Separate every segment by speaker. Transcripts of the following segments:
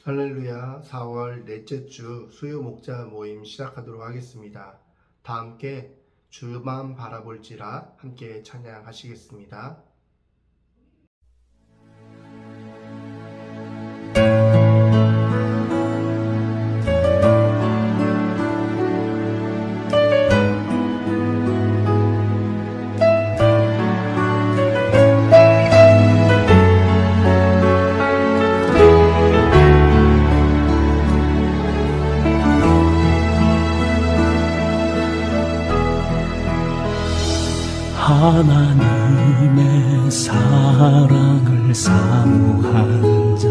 Speaker 1: 할렐루야. 4월 넷째 주 수요 목자 모임 시작하도록 하겠습니다. 다 함께 주만 바라볼지라 함께 찬양하시겠습니다.
Speaker 2: 하나님의 사랑을 사모하는 자,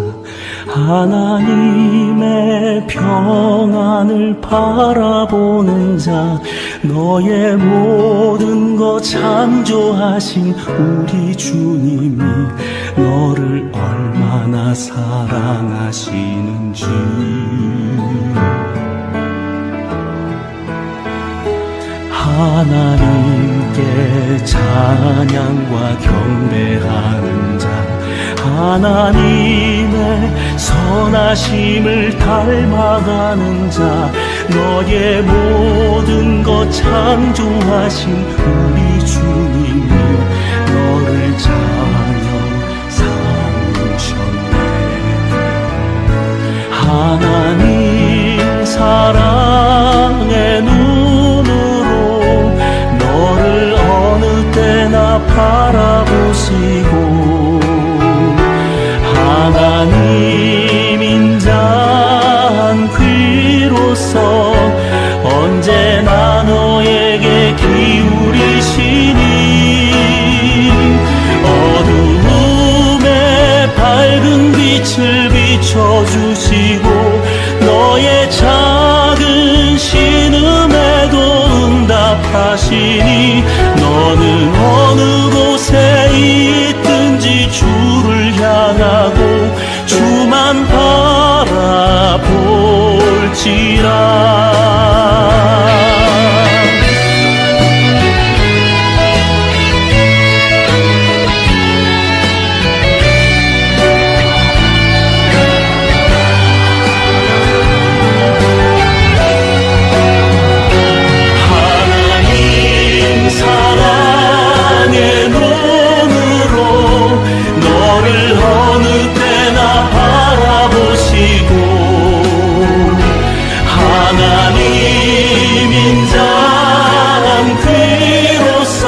Speaker 2: 하나님의 평안을 바라보는 자, 너의 모든 것 창조하신 우리 주님이 너를 얼마나 사랑하시는지 하나님께 찬양과 경배하는 자, 하나님의 선하심을 닮아가는 자, 너의 모든 것 창조하신 우리 주님이 너를 자녀 삼으셨네. 하나님 사랑의 눈으로 너를 어느 때나 바라보시고 하나님 인자한 귀로서 언제나 너에게 기울이시니 어두움에 밝은 빛을 비춰주시고 너의 작은 신음에도 응답하시니 너는 어느 곳에 있든지 주를 향하고 주만 바라볼지라. 사랑의 눈으로 너를 어느 때나 바라보시고 하나님 인자한 귀로서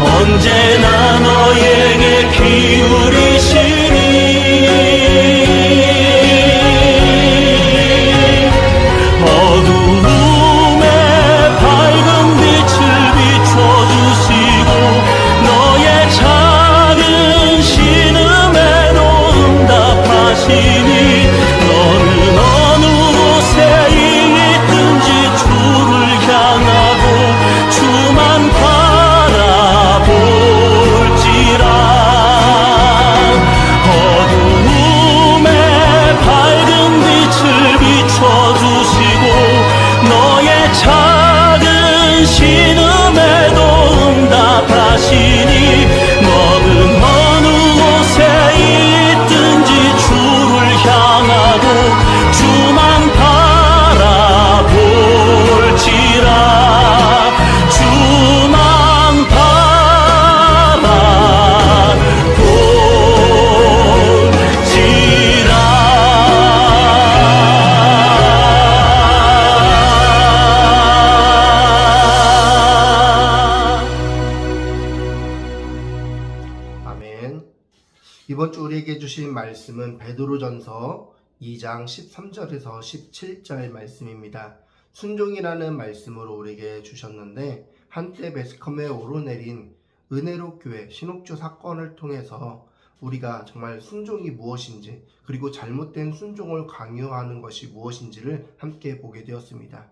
Speaker 2: 언제나 너에게 기울이시니 어두움에 밝은 빛을 비춰주시고 너의 작은 신음에도 응답하시니 너는 어느 곳에 있든지 주를 향하고 주만 바라볼지라. 어두움에 밝은 빛을 비춰주시고 너의 작은 신음에도 응답하시니 너는 어느 곳에 있든지 주를 향하고 주만 바라볼지라. 주만
Speaker 1: 아멘. 이번 주 우리에게 주신 말씀은 베드로전서 2장 13절에서 17절 말씀입니다. 순종이라는 말씀으로 우리에게 주셨는데 한때 매스컴에 오르내린 은혜로 교회 신옥주 사건을 통해서 우리가 정말 순종이 무엇인지 그리고 잘못된 순종을 강요하는 것이 무엇인지를 함께 보게 되었습니다.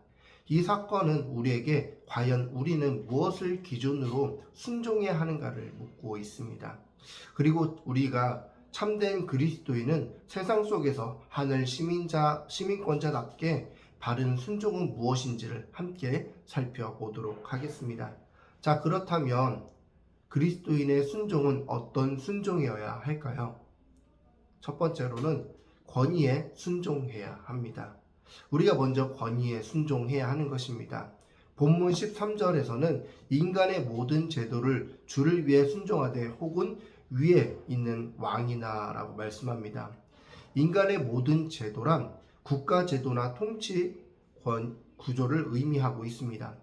Speaker 1: 이 사건은 우리에게 과연 우리는 무엇을 기준으로 순종해야 하는가를 묻고 있습니다. 그리고 우리가 참된 그리스도인은 세상 속에서 하늘 시민권자답게 바른 순종은 무엇인지를 함께 살펴보도록 하겠습니다. 자, 그렇다면 그리스도인의 순종은 어떤 순종이어야 할까요? 첫 번째로는 권위에 순종해야 합니다. 우리가 먼저 권위에 순종해야 하는 것입니다. 본문 13절에서는 인간의 모든 제도를 주를 위해 순종하되 혹은 위에 있는 왕이나 라고 말씀합니다. 인간의 모든 제도란 국가 제도나 통치 구조를 의미하고 있습니다.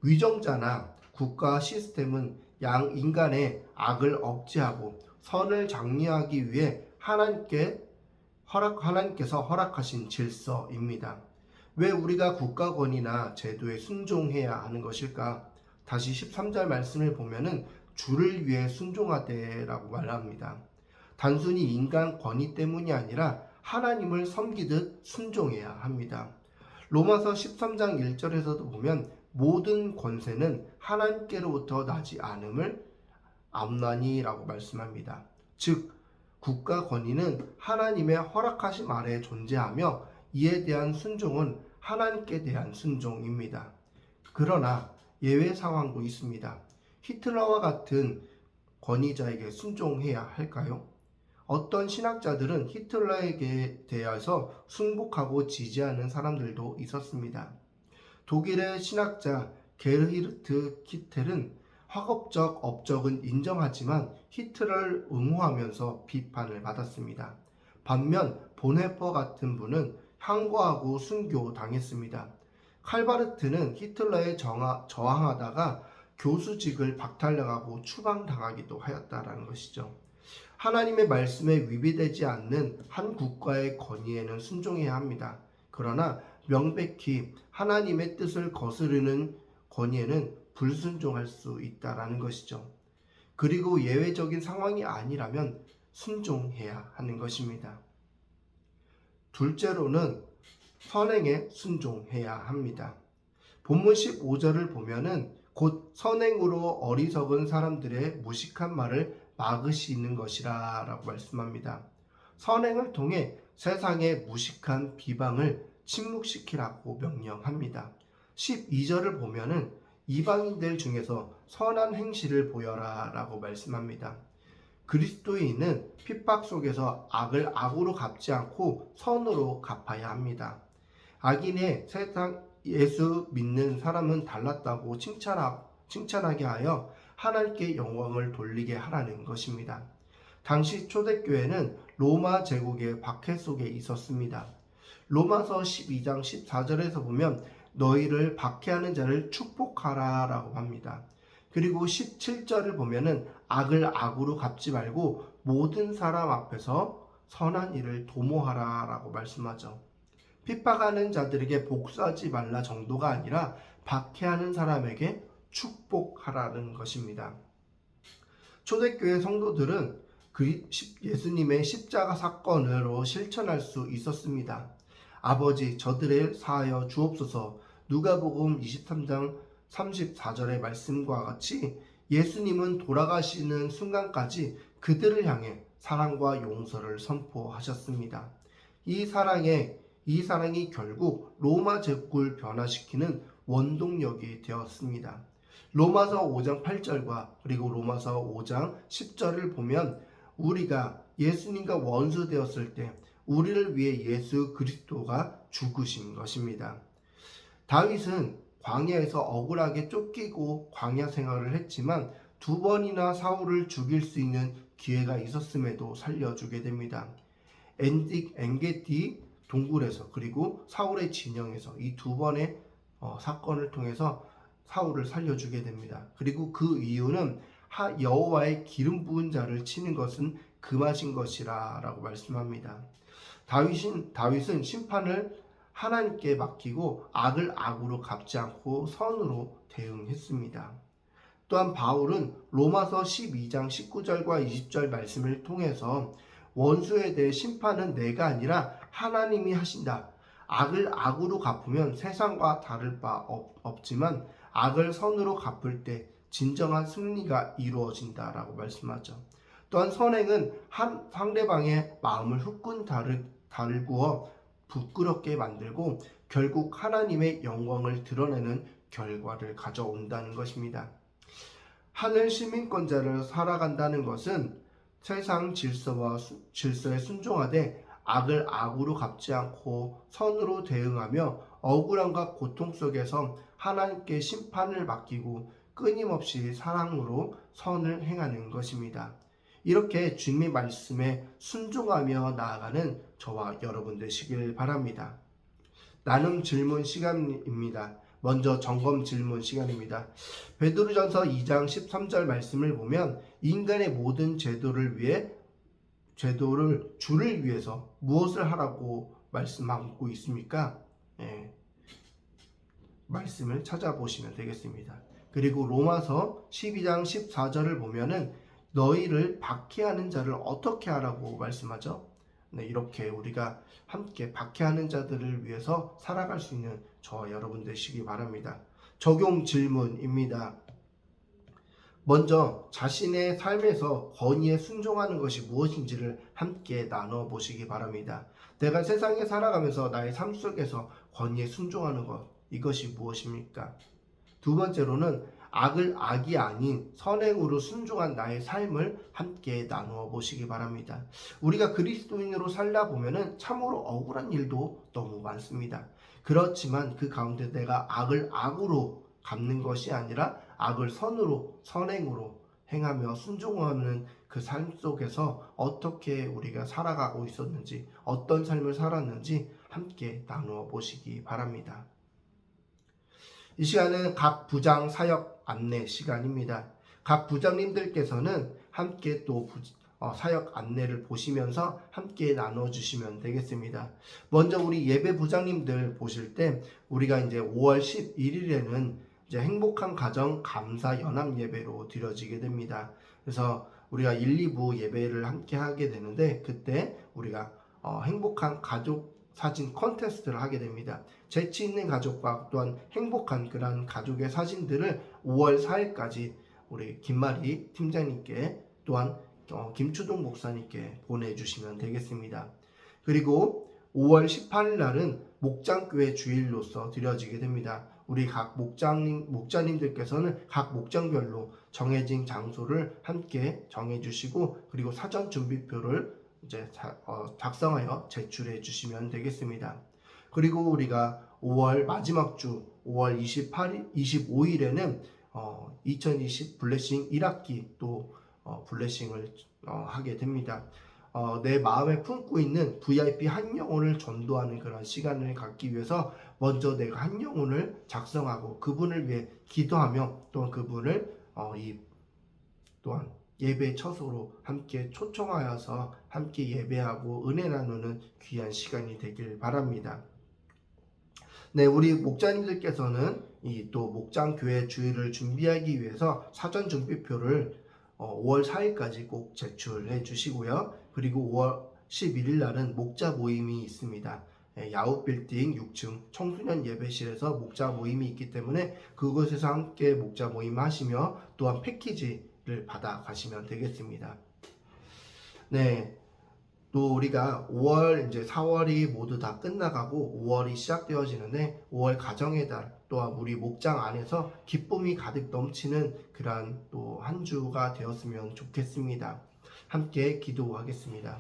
Speaker 1: 위정자나 국가 시스템은 양 인간의 악을 억제하고 선을 장려하기 위해 하나님께서 허락하신 질서입니다. 왜 우리가 국가권이나 제도에 순종해야 하는 것일까? 다시 13절 말씀을 보면은 주를 위해 순종하되라고 말합니다. 단순히 인간 권위 때문이 아니라 하나님을 섬기듯 순종해야 합니다. 로마서 13장 1절에서도 보면 모든 권세는 하나님께로부터 나지 않음을 암나니라고 말씀합니다. 즉 국가 권위는 하나님의 허락하심 아래 존재하며 이에 대한 순종은 하나님께 대한 순종입니다. 그러나 예외 상황도 있습니다. 히틀러와 같은 권위자에게 순종해야 할까요? 어떤 신학자들은 히틀러에게 대해서 순복하고 지지하는 사람들도 있었습니다. 독일의 신학자 게르히르트 키텔은 학업적 업적은 인정하지만 히틀러를 옹호하면서 비판을 받았습니다. 반면 본헤퍼 같은 분은 항거하고 순교당했습니다. 칼바르트는 히틀러에 저항하다가 교수직을 박탈당하고 추방당하기도 하였다라는 것이죠. 하나님의 말씀에 위배되지 않는 한 국가의 권위에는 순종해야 합니다. 그러나 명백히 하나님의 뜻을 거스르는 권위에는 불순종할 수 있다라는 것이죠. 그리고 예외적인 상황이 아니라면 순종해야 하는 것입니다. 둘째로는 선행에 순종해야 합니다. 본문 15절을 보면은 곧 선행으로 어리석은 사람들의 무식한 말을 막으시는 것이라 라고 말씀합니다. 선행을 통해 세상의 무식한 비방을 침묵시키라고 명령합니다. 12절을 보면은 이방인들 중에서 선한 행실을 보여라 라고 말씀합니다. 그리스도인은 핍박 속에서 악을 악으로 갚지 않고 선으로 갚아야 합니다. 악인의 세상 예수 믿는 사람은 달랐다고 칭찬하게 하여 하나님께 영광을 돌리게 하라는 것입니다. 당시 초대교회는 로마 제국의 박해 속에 있었습니다. 로마서 12장 14절에서 보면 너희를 박해하는 자를 축복하라 라고 합니다. 그리고 17절을 보면은 악을 악으로 갚지 말고 모든 사람 앞에서 선한 일을 도모하라 라고 말씀하죠. 핍박하는 자들에게 복수하지 말라 정도가 아니라 박해하는 사람에게 축복하라는 것입니다. 초대교회 성도들은 예수님의 십자가 사건으로 실천할 수 있었습니다. 아버지 저들을 사하여 주옵소서. 누가복음 23장 34절의 말씀과 같이 예수님은 돌아가시는 순간까지 그들을 향해 사랑과 용서를 선포하셨습니다. 이 사랑이 결국 로마 제국을 변화시키는 원동력이 되었습니다. 로마서 5장 8절과 그리고 로마서 5장 10절을 보면 우리가 예수님과 원수 되었을 때 우리를 위해 예수 그리스도가 죽으신 것입니다. 다윗은 광야에서 억울하게 쫓기고 광야 생활을 했지만 2번이나 사울을 죽일 수 있는 기회가 있었음에도 살려주게 됩니다. 엔게디 동굴에서 그리고 사울의 진영에서 이 2번의 사건을 통해서 사울을 살려주게 됩니다. 그리고 그 이유는 여호와의 기름 부은 자를 치는 것은 금하신 것이라 라고 말씀합니다. 다윗은 심판을 하나님께 맡기고 악을 악으로 갚지 않고 선으로 대응했습니다. 또한 바울은 로마서 12장 19절과 20절 말씀을 통해서 원수에 대해 심판은 내가 아니라 하나님이 하신다. 악을 악으로 갚으면 세상과 다를 바 없지만 악을 선으로 갚을 때 진정한 승리가 이루어진다라고 말씀하죠. 또한 선행은 상대방의 마음을 후끈 달구어 부끄럽게 만들고 결국 하나님의 영광을 드러내는 결과를 가져온다는 것입니다. 하늘 시민권자를 살아간다는 것은 세상 질서에 순종하되 악을 악으로 갚지 않고 선으로 대응하며 억울함과 고통 속에서 하나님께 심판을 맡기고 끊임없이 사랑으로 선을 행하는 것입니다. 이렇게 주님의 말씀에 순종하며 나아가는 저와 여러분 되시길 바랍니다. 나눔 질문 시간입니다. 먼저 점검 질문 시간입니다. 베드로전서 2장 13절 말씀을 보면 인간의 모든 제도를 주를 위해서 무엇을 하라고 말씀하고 있습니까? 말씀을 찾아보시면 되겠습니다. 그리고 로마서 12장 14절을 보면은 너희를 박해하는 자를 어떻게 하라고 말씀하죠? 이렇게 우리가 함께 박해하는 자들을 위해서 살아갈 수 있는 저와 여러분 되시기 바랍니다. 적용 질문입니다. 먼저 자신의 삶에서 권위에 순종하는 것이 무엇인지를 함께 나눠보시기 바랍니다. 내가 세상에 살아가면서 나의 삶 속에서 권위에 순종하는 것, 이것이 무엇입니까? 두 번째로는 악을 악이 아닌 선행으로 순종한 나의 삶을 함께 나누어 보시기 바랍니다. 우리가 그리스도인으로 살다 보면은 참으로 억울한 일도 너무 많습니다. 그렇지만 그 가운데 내가 악을 악으로 갚는 것이 아니라 악을 선으로 선행으로 행하며 순종하는 그 삶 속에서 어떻게 우리가 살아가고 있었는지, 어떤 삶을 살았는지 함께 나누어 보시기 바랍니다. 이 시간은 각 부장 사역 안내 시간입니다. 각 부장님들께서는 함께 또 사역 안내를 보시면서 함께 나눠주시면 되겠습니다. 먼저 우리 예배 부장님들 보실 때 우리가 이제 5월 11일에는 이제 행복한 가정 감사 연합 예배로 드려지게 됩니다. 그래서 우리가 1, 2부 예배를 함께 하게 되는데 그때 우리가 행복한 가족 사진 콘테스트를 하게 됩니다. 재치 있는 가족과 또한 행복한 그런 가족의 사진들을 5월 4일까지 우리 김마리 팀장님께 또한 김추동 목사님께 보내주시면 되겠습니다. 그리고 5월 18일 날은 목장교회 주일로서 드려지게 됩니다. 우리 각 목자님들께서는 각 목장별로 정해진 장소를 함께 정해주시고 그리고 사전 준비표를 이제 작성하여 제출해 주시면 되겠습니다. 그리고 우리가 5월 마지막 주 5월 25일에는 2020 블레싱 1학기 또 블레싱을 하게 됩니다. 내 마음에 품고 있는 VIP 한 영혼을 전도하는 그런 시간을 갖기 위해서 먼저 내가 한 영혼을 작성하고 그분을 위해 기도하며 또한 그분을 또한 예배 처소로 함께 초청하여서 함께 예배하고 은혜 나누는 귀한 시간이 되길 바랍니다. 네, 우리 목자님들께서는 또 목장교회 주일을 준비하기 위해서 사전 준비표를 5월 4일까지 꼭 제출해 주시고요. 그리고 5월 11일 날은 목자 모임이 있습니다. 야후빌딩 6층 청소년 예배실에서 목자 모임이 있기 때문에 그곳에서 함께 목자 모임 하시며 또한 패키지를 받아 가시면 되겠습니다. 네. 또 우리가 5월 이제 4월이 모두 다 끝나가고 5월이 시작되어지는데 5월 가정의 달 또한 우리 목장 안에서 기쁨이 가득 넘치는 그러한 또 한 주가 되었으면 좋겠습니다. 함께 기도하겠습니다.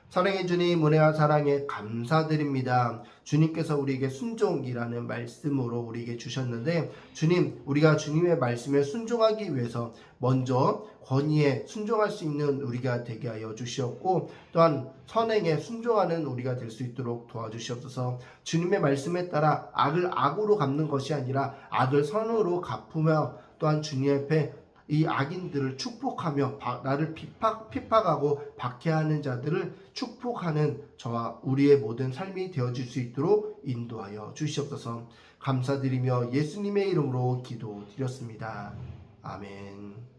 Speaker 1: 사랑해 주님, 은혜와 사랑에 감사드립니다. 주님께서 우리에게 순종이라는 말씀으로 우리에게 주셨는데 주님, 우리가 주님의 말씀에 순종하기 위해서 먼저 권위에 순종할 수 있는 우리가 되게 하여 주시었고 또한 선행에 순종하는 우리가 될 수 있도록 도와주시옵소서. 주님의 말씀에 따라 악을 악으로 갚는 것이 아니라 악을 선으로 갚으며 또한 주님 앞에 이 악인들을 축복하며 나를 핍박하고 박해하는 자들을 축복하는 저와 우리의 모든 삶이 되어질 수 있도록 인도하여 주시옵소서. 감사드리며 예수님의 이름으로 기도드렸습니다. 아멘.